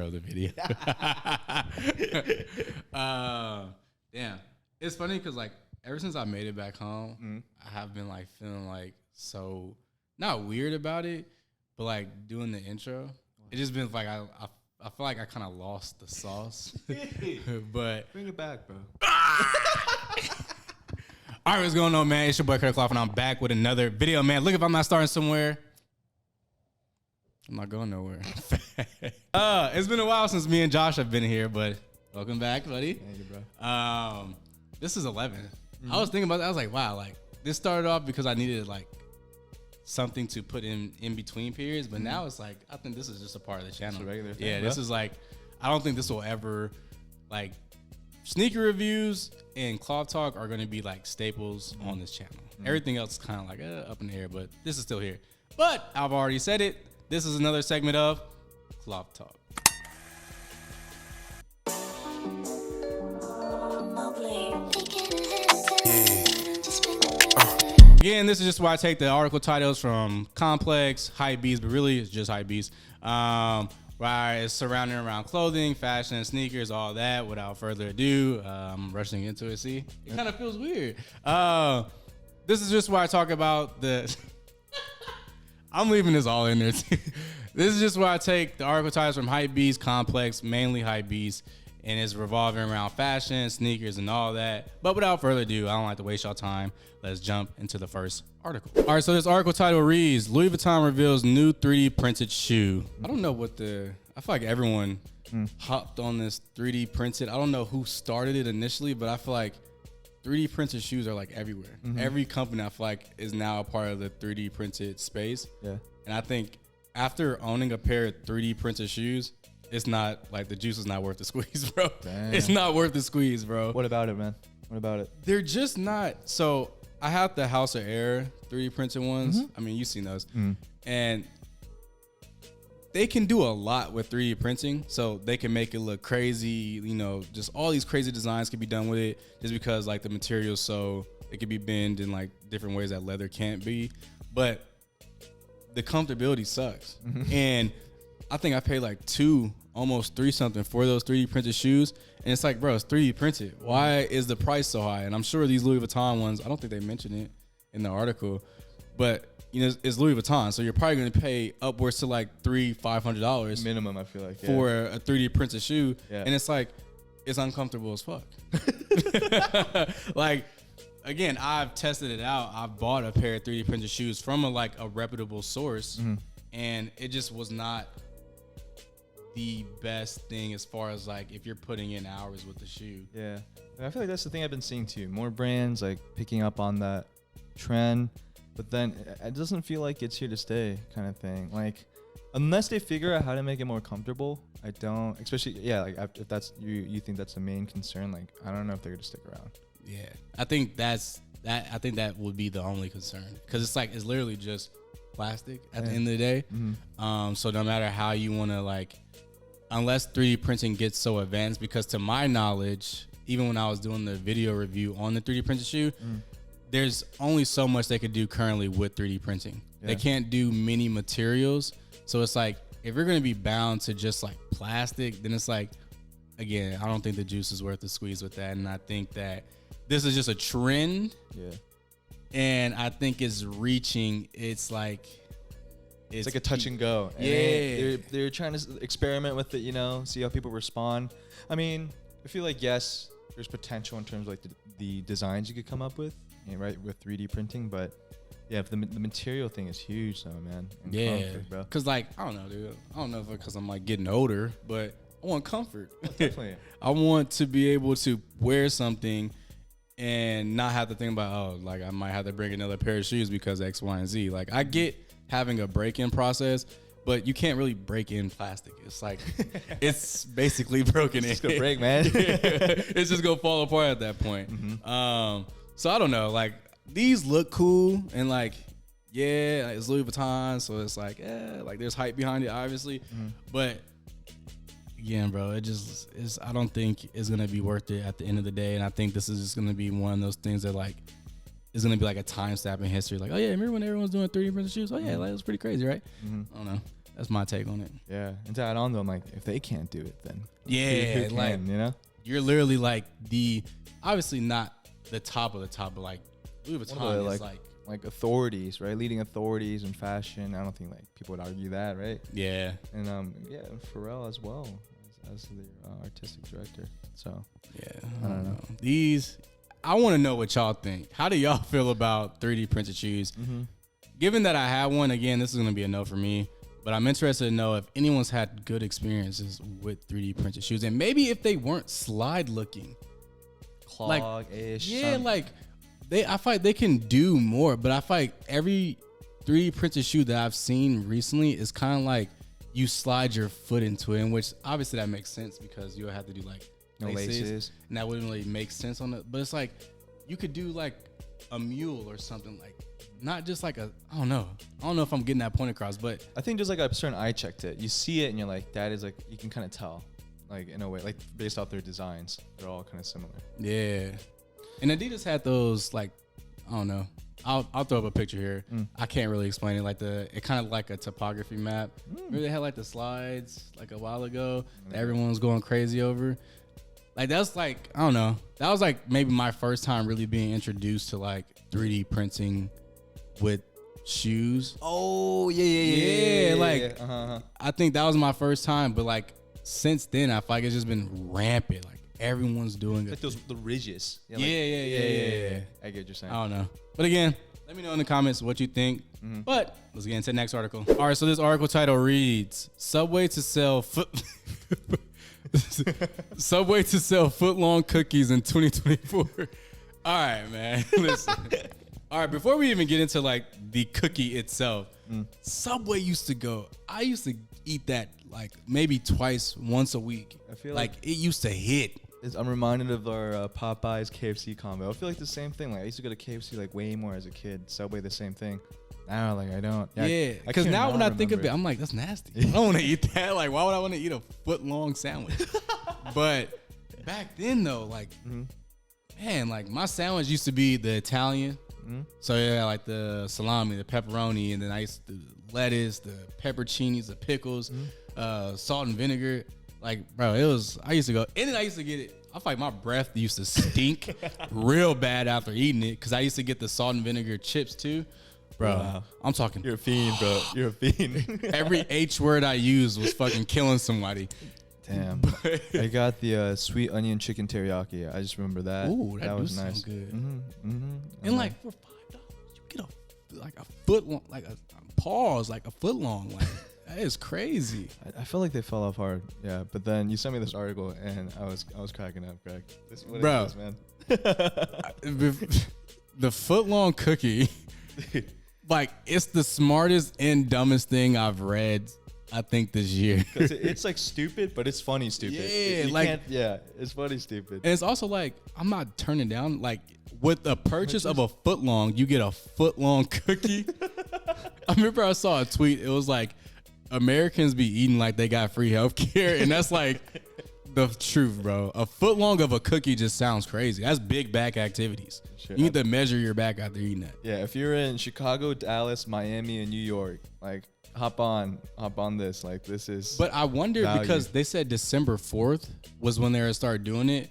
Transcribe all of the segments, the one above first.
intro of the video. Damn. It's funny because, like, ever since I made it back home, I have been, like, feeling, like, so, not weird about it, but, like, doing the intro. It just been, like, I feel like I kind of lost the sauce. But bring it back, bro. All right, what's going on, man? It's your boy Kreativekloth, and I'm back with another video, man. Look, if I'm not starting somewhere, I'm not going nowhere. It's been a while since me and Josh have been here, but welcome back, buddy. Thank you, bro. This is 11. I was thinking about that. I was like, wow, like this started off because I needed like something to put in between periods, but now it's like I think this is just a part of the channel. It's a regular thing, yeah, bro. this is like I don't think this will ever like sneaker reviews and Kloth Talk are going to be like staples on this channel. Everything else is kind of like up in the air, but this is still here. But I've already said it. This is another segment of Kloth Talk. Again, this is just where I take the article titles from Complex, Hypebeast, but really it's just Hypebeast. Where it's surrounding around clothing, fashion, sneakers, all that. Without further ado, I'm rushing into it. See, it kind of feels weird. This is just where I talk about the. I'm leaving this all in there too. This is just where I take the article titles from Hypebeast, Complex, mainly Hypebeast, and it's revolving around fashion, sneakers, and all that. But without further ado, I don't like to waste y'all time. Let's jump into the first article. All right, so this article title reads, Louis Vuitton reveals new 3D printed shoe. I don't know what I feel like everyone hopped on this 3D printed. I don't know who started it initially, but I feel like 3D printed shoes are like everywhere. Every company I feel like is now a part of the 3D printed space. Yeah. And I think after owning a pair of 3D printed shoes, it's not like the juice is not worth the squeeze, bro. Damn. It's not worth the squeeze, bro. What about it, man? What about it? They're just not. So I have the House of Air 3D printed ones. I mean, you've seen those. And they can do a lot with 3D printing. So they can make it look crazy. You know, just all these crazy designs can be done with it just because like the material's so it can be bent in like different ways that leather can't be. But the comfortability sucks. And I think I paid like almost $3 something for those 3D printed shoes. And it's like, bro, it's 3D printed. Why is the price so high? And I'm sure these Louis Vuitton ones, I don't think they mentioned it in the article, but you know, it's Louis Vuitton. So you're probably going to pay upwards to like $500 minimum, I feel like, for a 3D printed shoe. Yeah. And it's like, it's uncomfortable as fuck. Like, again, I've tested it out. I've bought a pair of 3D printed shoes from a reputable source, and it just was not the best thing as far as like if you're putting in hours with the shoe. Yeah. I feel like that's the thing I've been seeing too. More brands like picking up on that trend, but then it doesn't feel like it's here to stay kind of thing. Like unless they figure out how to make it more comfortable, I don't, especially, like if that's you think that's the main concern, like I don't know if they're going to stick around. Yeah. I think I think that would be the only concern because it's literally just plastic at the end of the day. So no matter how you want to like, unless 3D printing gets so advanced, because to my knowledge, even when I was doing the video review on the 3D printed shoe, there's only so much they could do currently with 3D printing. Yeah. They can't do many materials. So it's like, if you're going to be bound to just like plastic, then it's like, again, I don't think the juice is worth the squeeze with that. And I think that this is just a trend. Yeah. And I think it's reaching, it's like yeah. They're trying to experiment with it, you know, see how people respond. I mean, I feel like, yes, there's potential in terms of like the designs you could come up with, right, with 3D printing. But yeah, the material thing is huge though, man. And comfort, bro. Cause like, I don't know, dude. I don't know if because I'm like getting older, but I want comfort. Oh, definitely. I want to be able to wear something and not have to think about, like I might have to bring another pair of shoes because X, Y, and Z. Like I get having a break-in process, but you can't really break in plastic. It's like, it's basically broken in. It's gonna break, man. It's just gonna fall apart at that point. So I don't know, like these look cool and like, yeah, it's Louis Vuitton. So it's like, like there's hype behind it, obviously. But again, bro, I don't think it's gonna be worth it at the end of the day. And I think this is just gonna be one of those things that like, is going to be like a time stamp in history. Like, oh yeah, remember when everyone was doing 3D printed shoes? Oh yeah, like, it was pretty crazy, right? I don't know. That's my take on it. Yeah, and to add on though, I'm like, if they can't do it, then Yeah, who like can, you know, you're literally like obviously not the top of the top, but like Louis Vuitton is like authorities, right? Leading authorities in fashion. I don't think like people would argue that, right? Yeah. And yeah, and Pharrell as well as the artistic director. So yeah, I don't know. I want to know what y'all think. How do y'all feel about 3D printed shoes? Mm-hmm. Given that I have one, again, this is going to be a no for me. But I'm interested to know if anyone's had good experiences with 3D printed shoes, and maybe if they weren't slide looking, clog-ish. Yeah, like I feel like they can do more, but I feel like every 3D printed shoe that I've seen recently is kind of like you slide your foot into it, in which obviously that makes sense because you'll have to do like laces, and that wouldn't really make sense on it. But it's like you could do like a mule or something, like not just like I don't know if I'm getting that point across, but I think just like a certain eye check to it. You see it and you're like, that is like, you can kind of tell, like in a way, like based off their designs, they're all kind of similar. Yeah. And Adidas had those, like, I don't know. I'll throw up a picture here. I can't really explain it. Like it kind of like a topography map. Remember they had like the slides like a while ago that everyone was going crazy over. Like that's like, I don't know. That was like maybe my first time really being introduced to like 3D printing with shoes. Oh yeah. Like I think that was my first time, but like since then I feel like it's just been rampant. Like everyone's doing it. Like the ridges. Yeah. I get what you're saying. I don't know. But again, let me know in the comments what you think. But let's get into the next article. All right, so this article title reads, Subway to sell Footlong cookies in 2024. All right, man. Listen. All right, before we even get into like the cookie itself, Subway I used to eat that like maybe once a week. I feel like it used to hit. I'm reminded of our Popeyes KFC combo. I feel like the same thing. Like I used to go to KFC like way more as a kid. Subway, the same thing. Now, like I don't. Yeah, because now when I think of it, I'm like, that's nasty. I don't want to eat that. Like, why would I want to eat a foot-long sandwich? But back then, though, like, man, like my sandwich used to be the Italian. So yeah, like the salami, the pepperoni, and then I used to do the lettuce, the pepperoncinis, the pickles, salt and vinegar. Like, bro, I used to go, and then I used to get it. I feel like my breath used to stink real bad after eating it because I used to get the salt and vinegar chips too. Bro, wow. I'm talking. You're a fiend, bro. You're a fiend. Every H word I used was fucking killing somebody. Damn. I got the sweet onion chicken teriyaki. I just remember that. Ooh, that was nice. Good. And like for $5, you get a foot long, like a foot long. Like that is crazy. I feel like they fell off hard. Yeah, but then you sent me this article and I was cracking up, Greg. Bro, is this, man? The foot long cookie. Like, it's the smartest and dumbest thing I've read, I think, this year. It's like stupid, but it's funny stupid. Yeah, it's funny stupid. And it's also like, I'm not turning down, like, with the purchase of a foot long, you get a foot long cookie. I remember I saw a tweet. It was like, Americans be eating like they got free healthcare. And that's like the truth, bro. A foot long of a cookie just sounds crazy. That's big back activities. Sure. You need to measure your back after eating that. Yeah, if you're in Chicago, Dallas, Miami, and New York, like hop on this. Like this is. But I wonder because they said December 4th was when they were start doing it.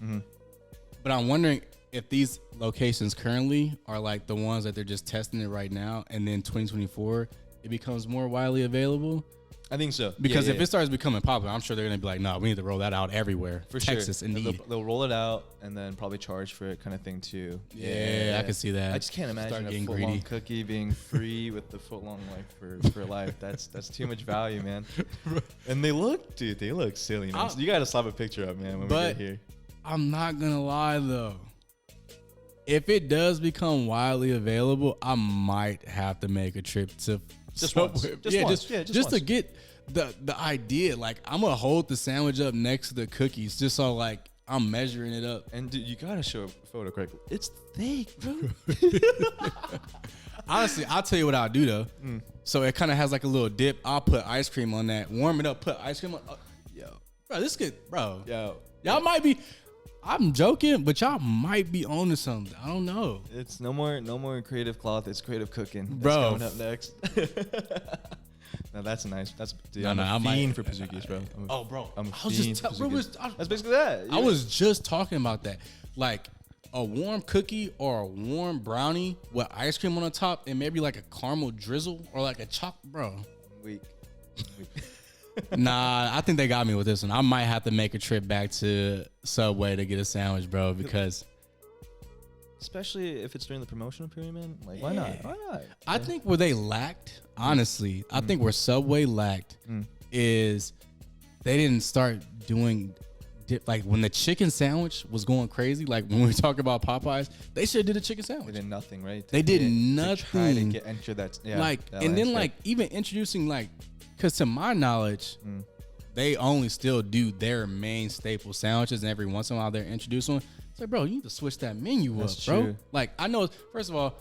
But I'm wondering if these locations currently are like the ones that they're just testing it right now, and then 2024 it becomes more widely available. I think so. Because if it starts becoming popular, I'm sure they're going to be like, no, we need to roll that out everywhere. For Texas, sure. indeed. They'll roll it out and then probably charge for it kind of thing too. Yeah, I can see that. I just can't imagine a foot-long cookie being free with the foot-long like for life. That's too much value, man. And they look silly, man. So you got to slap a picture up, man, when we get here. I'm not going to lie, though. If it does become widely available, I might have to make a trip to just once. Just to get the idea. Like, I'm gonna hold the sandwich up next to the cookies just so like I'm measuring it up. And dude, you gotta show a photo, Craig. It's thick, bro. Honestly, I'll tell you what I'll do though. So it kind of has like a little dip. I'll put ice cream on that, warm it up, put ice cream on. Yo, bro, this good, bro. Yo, y'all might be. I'm joking, but y'all might be on to something. I don't know. It's no more Kreativekloth. It's creative cooking. That's bro. Coming up next. No, that's nice. That's dude, No, I'm no, I a might- fiend for Pazookies, bro. Oh, bro. I'm a I was fiend just for Pazookies. Pazookies. That's basically that. I was just talking about that. Like a warm cookie or a warm brownie with ice cream on the top and maybe like a caramel drizzle or like a chocolate, bro. weak. Nah, I think they got me with this one. I might have to make a trip back to Subway to get a sandwich, bro, because Especially if it's during the promotional period, man. Like, why not? Why not? I think where they lacked, honestly, I think where Subway lacked is they didn't start doing like when the chicken sandwich was going crazy. Like when we talk about Popeyes, they should have did a chicken They sandwich. did nothing, right? They did To try to nothing. enter that. Yeah, Like that and then landscape. like even introducing like, because to my knowledge, they only still do their main staple sandwiches, and every once in a while they're introducing one. It's like, bro, you need to switch that menu That's up, bro. true. Like I know, first of all,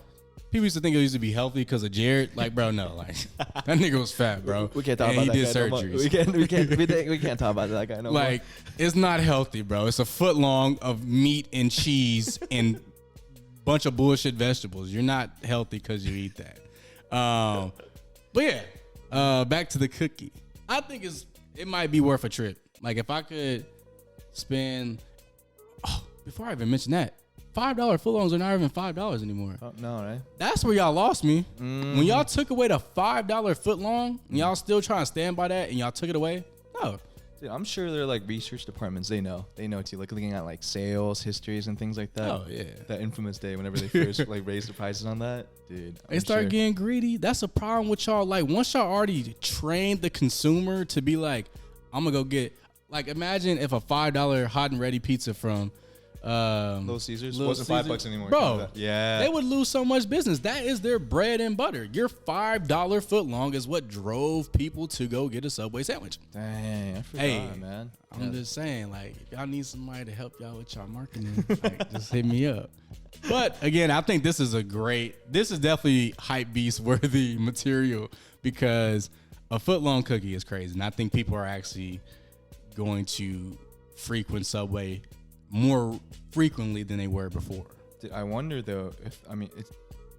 people used to think it used to be healthy because of Jared. Like, bro, no, like that nigga was fat, bro. we can't talk and about he that did guy. No surgeries. we can't talk about that guy no more. Like, it's not healthy, bro. It's a foot long of meat and cheese and bunch of bullshit vegetables. You're not healthy because you eat that. But yeah, back to the cookie. I think it might be worth a trip. Like if I could spend, before I even mention that, $5 footlongs are not even $5 anymore. Oh, no, right? That's where y'all lost me. When y'all took away the $5 footlong, and y'all still trying to stand by that, and y'all took it away. No, Dude, I'm sure they're like research departments. They know too. Like looking at like sales histories and things like that. Oh, yeah. That infamous day whenever they first like raised the prices on that, dude. they start getting greedy. That's a problem with y'all. Like once y'all already trained the consumer to be like, I'm gonna go get. Like imagine if a $5 hot and ready pizza from Little Caesars Little wasn't Caesar- $5 anymore. Bro, Yeah. they would lose so much business. That is their bread and butter. Your $5 footlong is what drove people to go get a Subway sandwich. Dang, I forgot, Hey, man. I'm just saying, like, if y'all need somebody to help y'all with y'all marketing, like, just hit me up. But again, I think this is definitely hype beast worthy material because a footlong cookie is crazy. And I think people are actually going to frequent Subway more frequently than they were before. Dude, I wonder though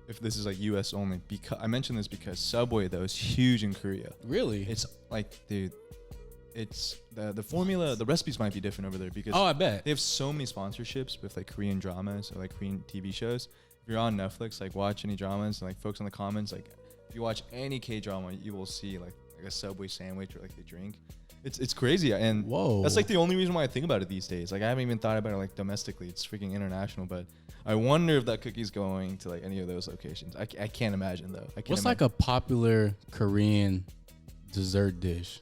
if this is like U.S. only. Because I mentioned this because Subway though is huge in Korea. Really? It's like, dude, it's the formula. The recipes might be different over there because I bet. they have so many sponsorships with like Korean dramas or like Korean TV shows. If you're on Netflix, like watch any dramas and like folks in the comments, like if you watch any K drama, you will see like a Subway sandwich or like they drink. It's crazy, and Whoa. that's like the only reason why I think about it these days. Like I haven't even thought about it like domestically. It's freaking international, but I wonder if that cookie's going to like any of those locations. I can't imagine though. What's like a popular Korean dessert dish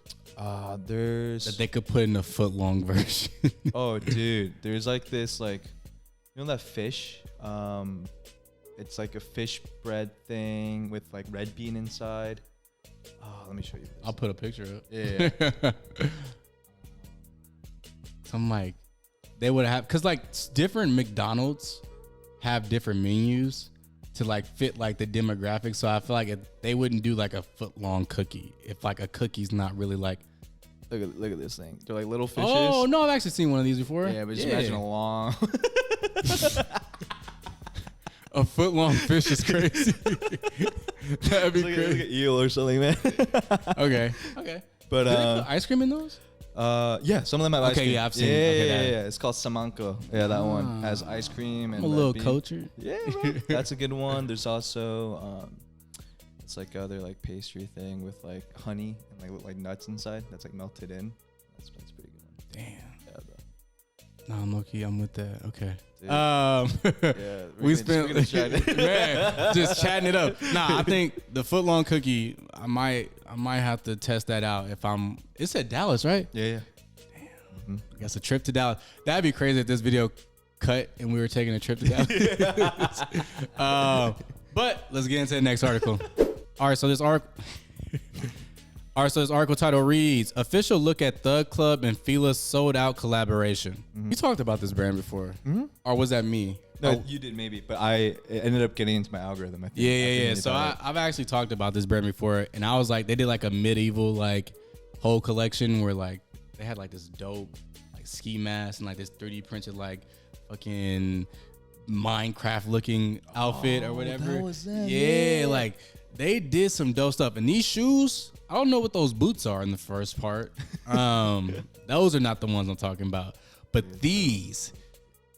there's that they could put in a footlong version? oh dude, there's like this like that fish. It's like a fish bread thing with like red bean inside. Oh, let me show you this. I'll put a picture up. Yeah. So I'm like, they would have, cause like different McDonald's have different menus to like fit like the demographics. So I feel like they wouldn't do like a footlong cookie if like a cookie's not really like. Look at this thing. They're like little fishes. Oh no, I've actually seen one of these before. Yeah, but just imagine a long. A footlong fish is crazy. That'd be Like crazy. an eel or something, man. Okay. But Do they put ice cream in those? yeah, some of them have ice Okay, cream. yeah, I've seen- Yeah, okay, yeah, that- yeah. It's called samanko. Yeah, that one has ice cream and I'm a red little bean. cultured. Yeah, bro. That's a good one. There's also it's like other like pastry thing with like honey and like nuts inside. That's like melted in. That's a pretty good one. Damn. Yeah, bro. No, I'm low-key. I'm with that. Okay. Dude. Yeah, we spent man just chatting it up. Nah, I think the footlong cookie. I might have to test that out if I'm. It said Dallas, right? Yeah. I guess a trip to Dallas. That'd be crazy if this video cut and we were taking a trip to Dallas. But let's get into the next article. All right, so this article title reads, "Official look at Thug Club and FILA sold out collaboration." You talked about this brand before, or was that me? No, you did maybe, but it ended up getting into my algorithm. I think. Yeah. So I've actually talked about this brand before, and I was like, they did like a medieval like whole collection where like they had like this dope like ski mask and like this 3D printed like fucking Minecraft looking outfit or whatever. that was that, yeah, yeah. like they did some dope stuff. And these shoes, I don't know what those boots are in the first part. Those are not the ones I'm talking about. But these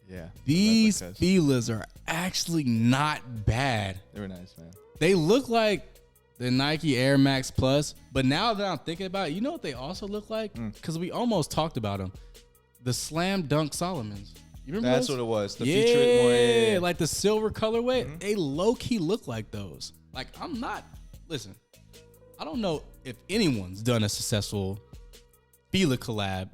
FILAs are actually not bad. They were nice, man. They look like the Nike Air Max Plus, but now that I'm thinking about it, you know what they also look like? Because we almost talked about them. The Slam Dunk Solomons. You remember That's those? what it was. The yeah, feature more, like the silver colorway. They low-key look like those. Like, listen, I don't know if anyone's done a successful FILA collab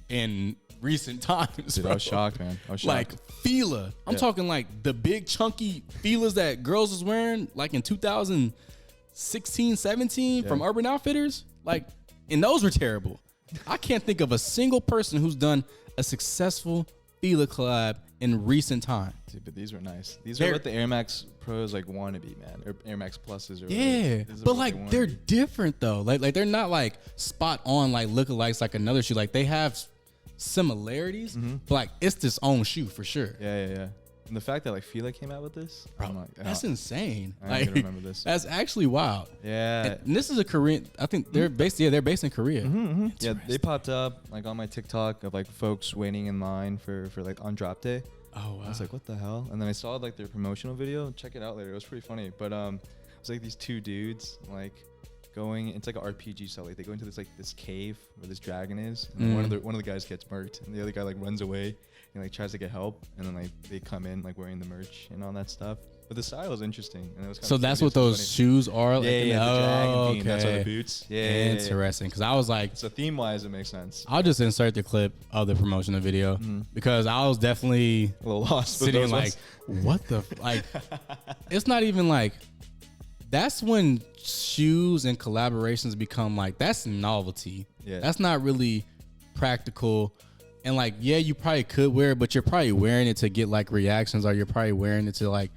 in recent times. Dude, bro. I was shocked, man. I was shocked. Like FILA. I'm talking like the big chunky FILAs that girls was wearing like in 2016, 17 from Urban Outfitters. Like, and those were terrible. I can't think of a single person who's done a successful FILA collab in recent time. Dude, but these were nice. These are what the Air Max Pros like want to be, man. Or Air Max Pluses. Or yeah, but like they're different though. Like they're not like spot on like lookalikes like another shoe. Like they have similarities, but like it's this own shoe for sure. Yeah. And the fact that like FILA came out with this, bro, I'm like, that's insane. I don't remember this. That's actually wild. Yeah. And this is a Korean. I think they're based. Yeah, they're based in Korea. Yeah, they popped up like on my TikTok of like folks waiting in line for like on drop day. Oh wow. I was like, what the hell? And then I saw like their promotional video. Check it out later. It was pretty funny. But it was like these two dudes like going. It's like an RPG style. Like they go into this cave where this dragon is, and one of the guys gets murked, and the other guy like runs away and like tries to get help, and then like they come in like wearing the merch and all that stuff. But the style is interesting, and it was so that's what those shoes are. Yeah, like, the dragon theme. okay. That's all the boots. Yeah, interesting. Because I was like, so theme wise, it makes sense. I'll just insert the clip of the promotional video because I was definitely a little lost. Sitting like, what the like? It's not even like. That's when shoes and collaborations become like that's novelty. Yeah, that's not really practical. And like, yeah, you probably could wear it, but you're probably wearing it to get like reactions, or you're probably wearing it to like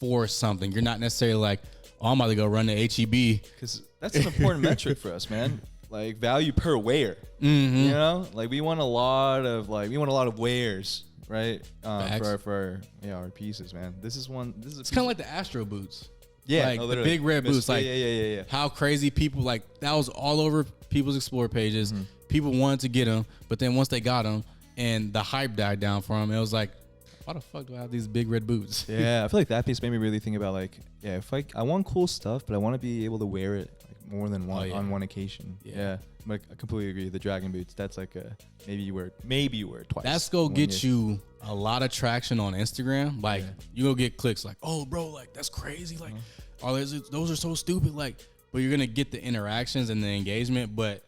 force something. You're not necessarily like, oh, I'm about to go run the HEB. Because that's an important metric for us, man. Like value per wear. You know, like we want a lot of wares, right? For our pieces, man. It's kind of like the Astro boots. Yeah, like the big red boots. Like yeah. How crazy people like that was all over people's Explore pages. People wanted to get them, but then once they got them and the hype died down for them, it was like, why the fuck do I have these big red boots? Yeah, I feel like that piece made me really think about like, if I want cool stuff, but I want to be able to wear it like more than one on one occasion. Yeah. Like, I completely agree. The dragon boots, that's like maybe you wear it twice. That's gonna get you a lot of traction on Instagram. Like you go get clicks like, oh bro, like that's crazy. Like, those are so stupid. Like, but you're gonna get the interactions and the engagement. But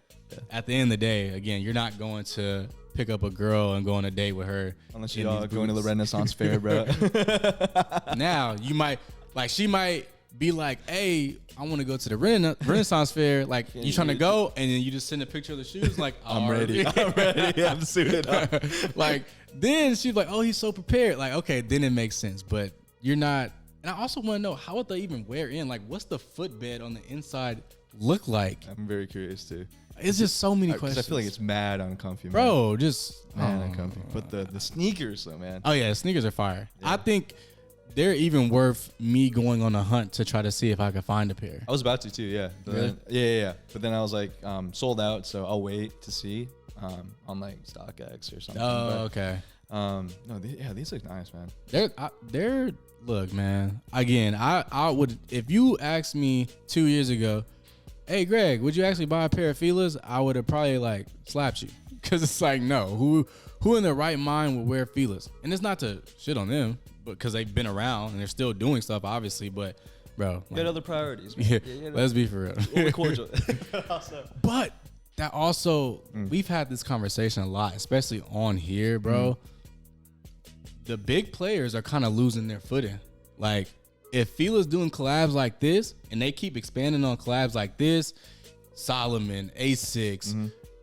at the end of the day, again, you're not going to pick up a girl and go on a date with her unless you all going to the Renaissance Fair, bro. Now you might she might be like, hey, I want to go to the Renaissance Fair. Like, you trying to go, and then you just send a picture of the shoes. Like, I'm ready. I'm suited up. Like, then she's like, oh, he's so prepared. Like, okay, then it makes sense. But you're not. And I also want to know, how would they even wear in? Like, what's the footbed on the inside look like? I'm very curious too. It's just so many questions. I feel like it's mad uncomfy, bro. Man. Just mad uncomfy. But the sneakers, though, man. Oh yeah, the sneakers are fire. Yeah. I think they're even worth me going on a hunt to try to see if I can find a pair. I was about to too, yeah. Really? Yeah. But then I was like, sold out, so I'll wait to see on like StockX or something. Oh, okay. These look nice, man. They're look, man. Again, I would, if you asked me 2 years ago, hey Greg, would you actually buy a pair of FILAs? I would have probably like slapped you, because it's like, no, who in their right mind would wear FILAs? And it's not to shit on them, but because they've been around and they're still doing stuff, obviously. But bro, you got other priorities, man. Yeah, let's be for real. Only cordial. But that also, we've had this conversation a lot, especially on here, bro. The big players are kind of losing their footing. Like, if FILA's doing collabs like this, and they keep expanding on collabs like this, Solomon, Asics,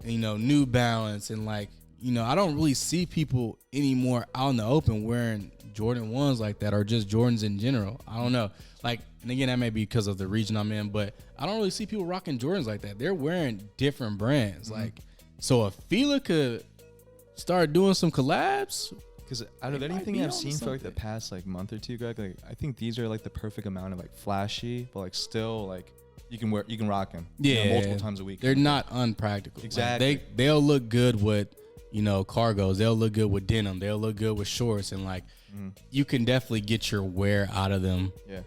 New Balance, and like, I don't really see people anymore out in the open wearing Jordan 1s like that, or just Jordans in general. I don't know. Like, and again, that may be because of the region I'm in, but I don't really see people rocking Jordans like that. They're wearing different brands. Like, so if FILA could start doing some collabs, Because out of anything I've seen for like the past like month or two, Greg, like I think these are like the perfect amount of like flashy, but like still like you can rock them. Multiple times a week. They're not unpractical. Exactly. Like, they'll look good with, cargos. They'll look good with denim. They'll look good with shorts, and like you can definitely get your wear out of them. Yeah.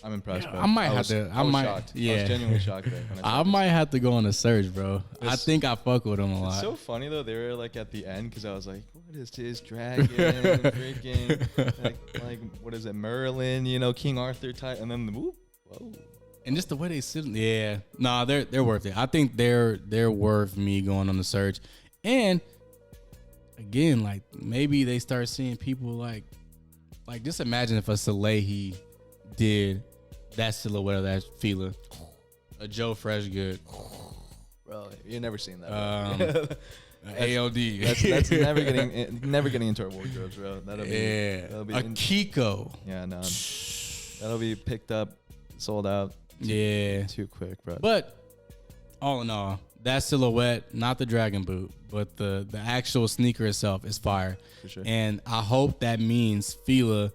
I'm impressed, bro. I was shocked. Yeah. I was genuinely shocked. I might have to go on a search, bro. I think I fuck with them a lot. It's so funny though. They were like at the end because I was like, "What is this dragon? Freaking like what is it? Merlin? King Arthur type." And then the whoa. And just the way they sit, they're worth it. I think they're worth me going on the search. And again, like maybe they start seeing people like just imagine if a Salehi did that silhouette of that FILA, a Joe Freshgood, bro, you're never seeing that. AOD. That's never getting into our wardrobes, bro. That'll be a Kiko. Yeah, no, that'll be picked up, sold out. Too quick, bro. But all in all, that silhouette, not the dragon boot, but the actual sneaker itself is fire. For sure. And I hope that means FILA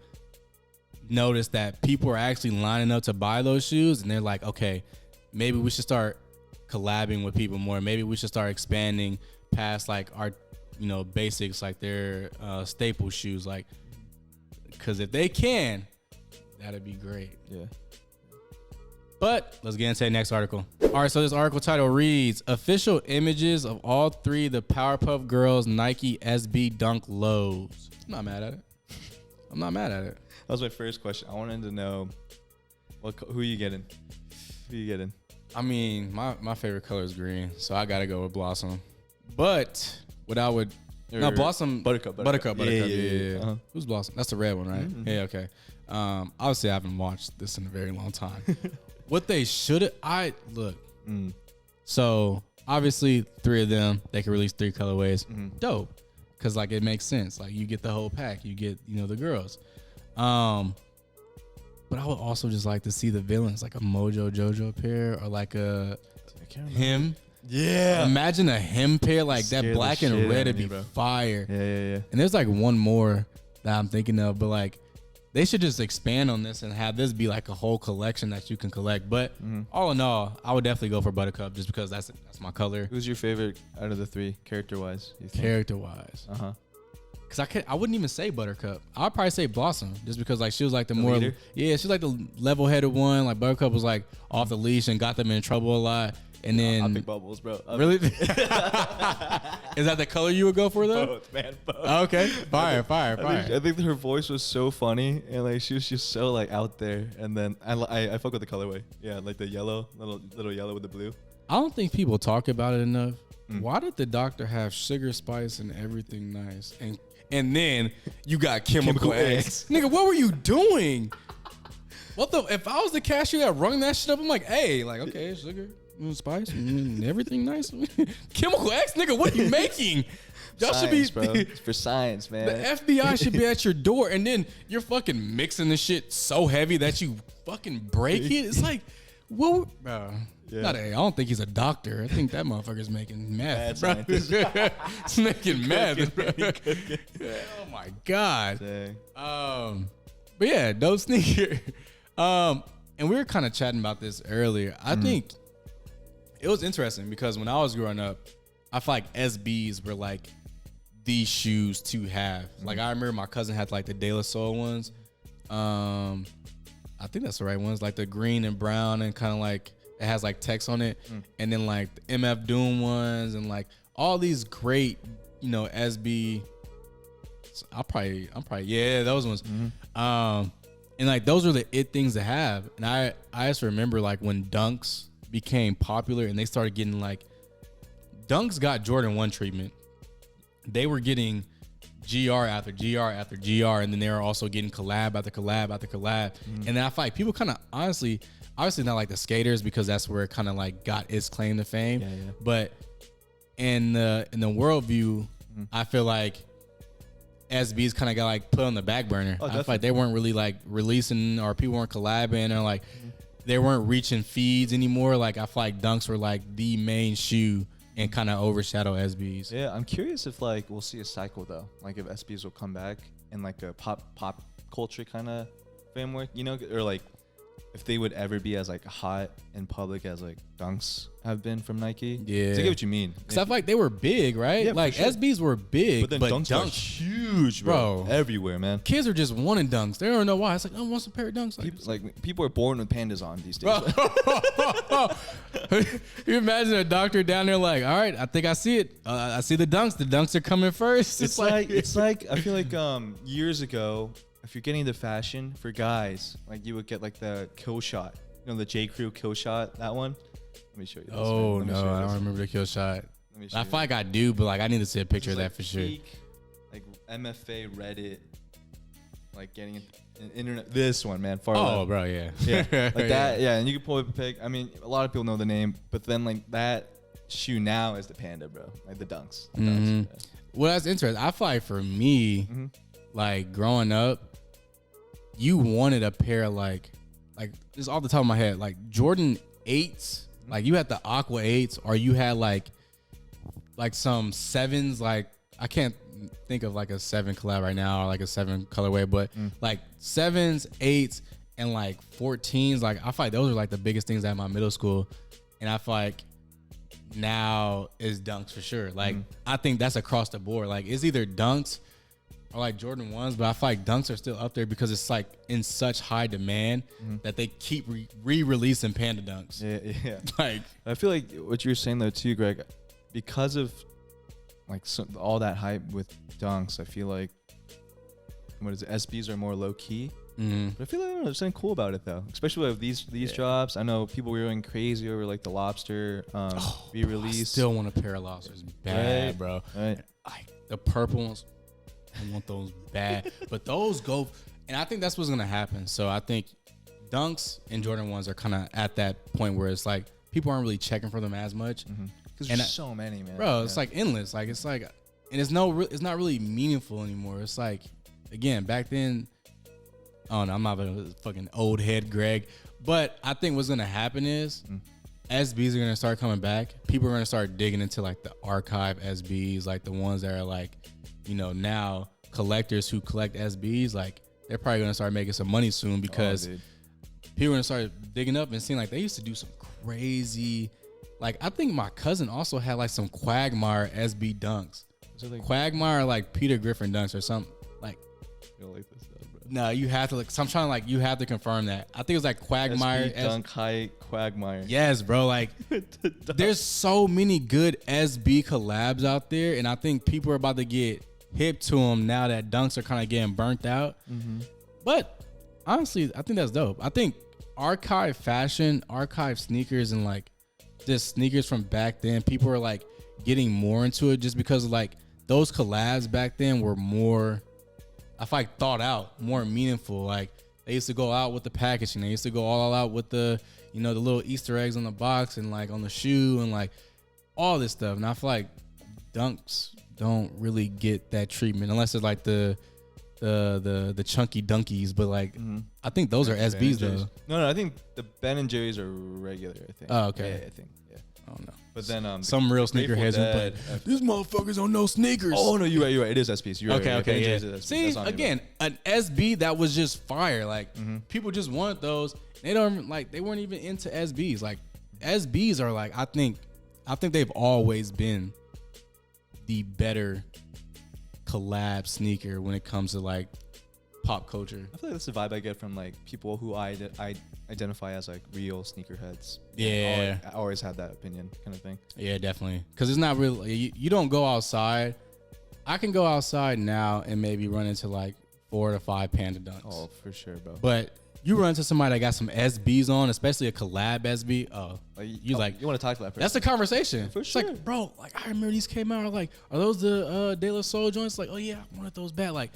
noticed that people are actually lining up to buy those shoes, and they're like, okay, maybe we should start collabing with people more. Maybe we should start expanding past like our basics, like their staple shoes, like, because if they can, that'd be great. Yeah. But let's get into the next article. All right, so this article title reads, official images of all three of the Powerpuff Girls Nike SB Dunk lows. I'm not mad at it. That was my first question. I wanted to know who you getting? I mean, my favorite color is green, so I gotta go with Blossom. But what I would Blossom Buttercup. Yeah. Uh-huh. Who's Blossom? That's the red one, right? Mm-hmm. Yeah, okay. Obviously I haven't watched this in a very long time. What they should look. So obviously three of them, they can release three colorways. Dope. Cause like it makes sense. Like you get the whole pack. You get, the girls. But I would also just like to see the villains, like a Mojo Jojo pair or like a him. Yeah. Imagine a him pair like that, black and red would be fire. Yeah. And there's like one more that I'm thinking of, but like they should just expand on this and have this be like a whole collection that you can collect. But all in all, I would definitely go for Buttercup just because that's my color. Who's your favorite out of the three, character-wise? Character-wise. Uh-huh. Because I wouldn't even say Buttercup. I'd probably say Blossom just because like she was like the more leader? Yeah, she was like the level-headed one. Like Buttercup was like off the leash and got them in trouble a lot. And then I think Bubbles, bro. Really? Is that the color you would go for though? Both, man. Both. Okay. Fire. I think her voice was so funny and like she was just so like out there. And then I fuck with the colorway. Yeah, like the yellow, little yellow with the blue. I don't think people talk about it enough. Why did the doctor have sugar, spice, and everything nice? And then you got chemical X. Nigga, what were you doing? If I was the cashier that rung that shit up, I'm like, hey, like, okay, sugar, spice, everything nice. Chemical X, nigga, what are you making? Y'all science, should be, bro. It's for science, man. The FBI should be at your door, and then you're fucking mixing the shit so heavy that you fucking break it. It's like, what? Yeah. I don't think he's a doctor. I think that motherfucker's making meth. He's making meth. Oh my god. Dang. But yeah, dope sneaker. And we were kind of chatting about this earlier. I think it was interesting because when I was growing up, I feel like SBs were like these shoes to have. Like I remember my cousin had like the De La Soul ones. I think that's the right ones, like the green and brown and kind of like it has like text on it, and then like the MF Doom ones and like all these great, SB. I'm probably those ones. And like those were the it things to have. And I just remember like when Dunks became popular and they started getting like Dunks got Jordan 1 treatment. They were getting GR after GR after GR, and then they were also getting collab after collab after collab. And then I feel like people kind of obviously not like the skaters because that's where it kind of like got its claim to fame. Yeah. But in the worldview, I feel like SBs kind of got like put on the back burner. I feel like they weren't really like releasing, or people weren't collabing, or like they weren't reaching feeds anymore. Like I feel like Dunks were like the main shoe and kind of overshadow SBs. Yeah, I'm curious if like we'll see a cycle though, like if SBs will come back in like a pop culture kind of framework, you know, or like if they would ever be as like hot in public as like Dunks have been from Nike. Yeah, I get what you mean. Because I feel like they were big, right? Yeah, like sure. SBs were big, but then Dunks are huge, bro. Everywhere, man. Kids are just wanting Dunks. They don't know why. It's like, I want some pair of Dunks. People are born with pandas on these days. You imagine a doctor down there like, all right, I think I see it. I see the Dunks. The Dunks are coming first. It's like I feel like years ago, if you're getting into fashion for guys, like you would get like the kill shot, you know, the J. Crew kill shot, that one. Let me show you this. Oh no, I don't remember the kill shot. I feel like I do, but like I need to see a picture of that for sure. Like MFA, Reddit, like getting internet. This one, man. Far oh, left. Bro, yeah, like that. Yeah, and you can pull up a pic. I mean, a lot of people know the name, but then like that shoe now is the Panda, bro. Like the Dunks. Yeah. Well, that's interesting. I feel like for me, like growing up, you wanted a pair like just off the top of my head, like Jordan 8s. Like you had the Aqua 8s, or you had like some 7s. Like I can't think of like a 7 collab right now or like a 7 colorway, but like 7s, 8s, and like 14s. Like I feel like those are like the biggest things at my middle school, and I feel like now is Dunks for sure. Like I think that's across the board. Like it's either Dunks or like Jordan 1s, but I feel like Dunks are still up there because it's like in such high demand that they keep re-releasing Panda Dunks. Yeah. Like I feel like what you're saying though too, Greg, because of like all that hype with Dunks, I feel like SBs are more low key. But I feel like there's something cool about it though, especially with these drops. I know people were going crazy over like the Lobster re-release. I still want a pair of Lobsters bad, right, bro. Right. The purple ones, I want those bad. But those go, and I think that's what's gonna happen. So I think Dunks and Jordan 1s are kind of at that point where it's like people aren't really checking for them as much. Because there's so many, man. Bro, it's like endless. Like it's like, and it's not really meaningful anymore. It's like, again, back then. Oh no, I'm not a fucking old head, Greg. But I think what's gonna happen is SBs are gonna start coming back. People are gonna start digging into like the archive SBs, like the ones that are like, you know, now collectors who collect SBs, like they're probably gonna start making some money soon because people are gonna start digging up and seeing like they used to do some crazy. Like I think my cousin also had like some Quagmire SB Dunks. Quagmire like Peter Griffin Dunks or something. Like you don't like this stuff, bro. No, you have to. So I'm trying to like you have to confirm that. I think it was like Quagmire. SB Dunk height Quagmire. Yes, bro. Like there's so many good SB collabs out there, and I think people are about to get hip to them now that Dunks are kind of getting burnt out. But honestly, I think that's dope. I think archive fashion, archive sneakers, and like just sneakers from back then, people are like getting more into it just because like those collabs back then were more, I feel like, thought out, more meaningful. Like they used to go out with the packaging, they used to go all out with the, you know, the little Easter eggs on the box and like on the shoe and like all this stuff. And I feel like Dunks don't really get that treatment unless it's like the chunky dunkies, but like I think those are SBs though. No, I think the Ben and Jerry's are regular. I think. Oh, okay. Yeah, I think. Yeah. I don't know. But then some real sneakerheads will play. These motherfuckers don't know sneakers. Oh no, you're right. It is SBs. You're right. Okay. Yeah. See, again, an SB that was just fire. Like people just wanted those. They don't like. They weren't even into SBs. Like SBs are like. I think they've always been the better collab sneaker when it comes to like pop culture. I feel like that's the vibe I get from like people who I identify as like real sneakerheads. Yeah, I always had that opinion, kind of thing. Yeah, definitely. Because it's not really, you don't go outside. I can go outside now and maybe run into like 4 to 5 Panda Dunks. Oh, for sure, bro. But you run into somebody that got some SBs on, especially a collab SB. Oh, you want to talk to that person. That's the conversation. For it's sure. Like, bro, like I remember these came out. Like, are those the De La Soul joints? Like, oh yeah, I wanted those bad. Like,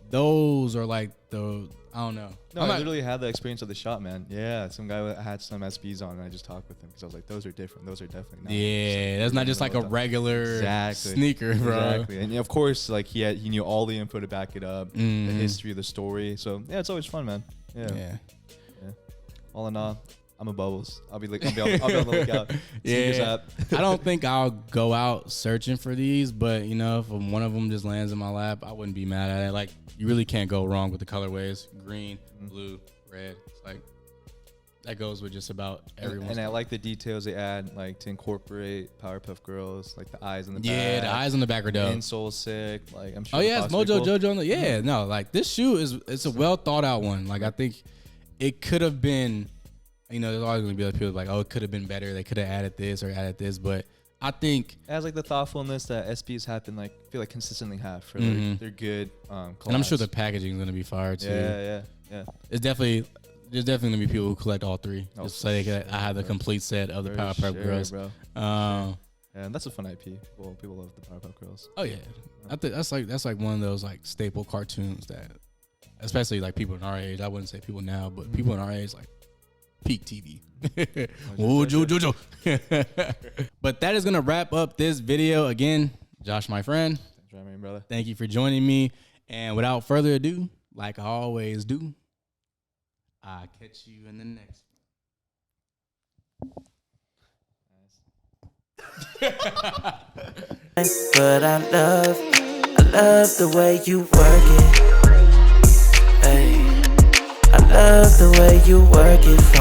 those are like the, I don't know. No, I literally had the experience of the shop, man. Yeah, some guy had some SBs on, and I just talked with him because I was like, those are different. Those are definitely not. Yeah, that's not just like a regular sneaker, bro. Exactly. And of course, like he knew all the info to back it up, the history of the story. So yeah, it's always fun, man. Yeah. All in all, I'm a Bubbles. I'll be on the lookout. Sneakers app. I don't think I'll go out searching for these, but you know, if one of them just lands in my lap, I wouldn't be mad at it. Like, you really can't go wrong with the colorways: green, blue, red. It's like that goes with just about everyone. And I like the details they add, like to incorporate Powerpuff Girls, like the eyes in the back. Yeah, the eyes on the back are dope. Insole sick. Like I'm sure. Oh yeah, it's Mojo Jojo on the. Yeah, no, like this shoe it's a well thought out one. Like I think it could have been. You know, there's always gonna be other people like, oh, it could have been better. They could have added this or added this, but I think it has like the thoughtfulness that SBs have been like feel like consistently have for their good. And I'm sure the packaging is gonna be fire too. Yeah. There's definitely gonna be people who collect all three, just so they can. I have the complete set of the Powerpuff Girls, bro. And that's a fun IP. Well, people love the Powerpuff Girls. Oh yeah, I think that's like one of those like staple cartoons that, especially like people in our age. I wouldn't say people now, but people in our age like. Peak TV. Jojo. But that is going to wrap up this video. Again, Josh, my friend. Thanks for having me, brother. Thank you for joining me. And without further ado, like I always do, I'll catch you in the next one. But I love the way you work it. Hey, I love the way you work it for